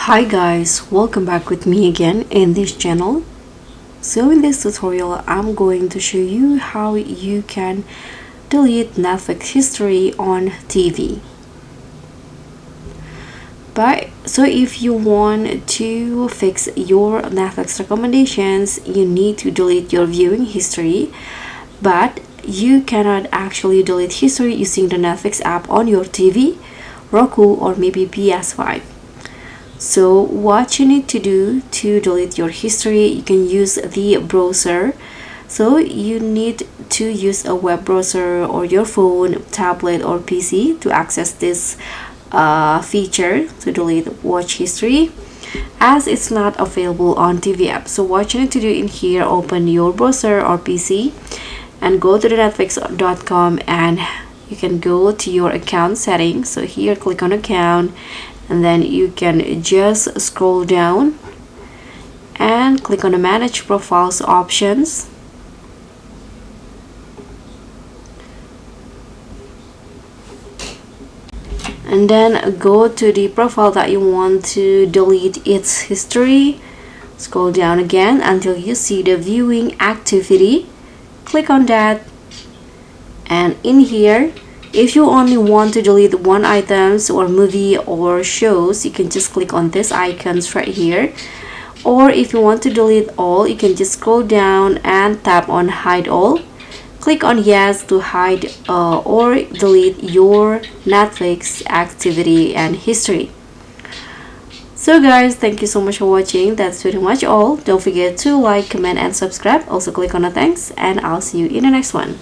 Hi guys, welcome back with me again in this channel. So in this tutorial I'm going to show you how you can delete Netflix history on TV. So if you want to fix your Netflix recommendations, you need to delete your viewing history, but you cannot actually delete history using the Netflix app on your TV, Roku, or maybe PS5. So what you need to do to delete your history, you can use the browser. So you need to use a web browser or your phone, tablet, or PC to access this feature to delete watch history, as it's not available on TV app. So what you need to do in here, open your browser or PC and go to the netflix.com, and you can go to your account settings. So here click on account, and then you can just scroll down and click on the manage profiles options, and then go to the profile that you want to delete its history. Scroll down again until you see the viewing activity. Click on that, and in here, if you only want to delete one items or movie or shows, you can just click on this icons right here. Or if you want to delete all, you can just scroll down and tap on hide all. Click on yes to hide or delete your Netflix activity and history. So guys, thank you so much for watching. That's pretty much all. Don't forget to like, comment, and subscribe. Also click on the thanks, and I'll see you in the next one.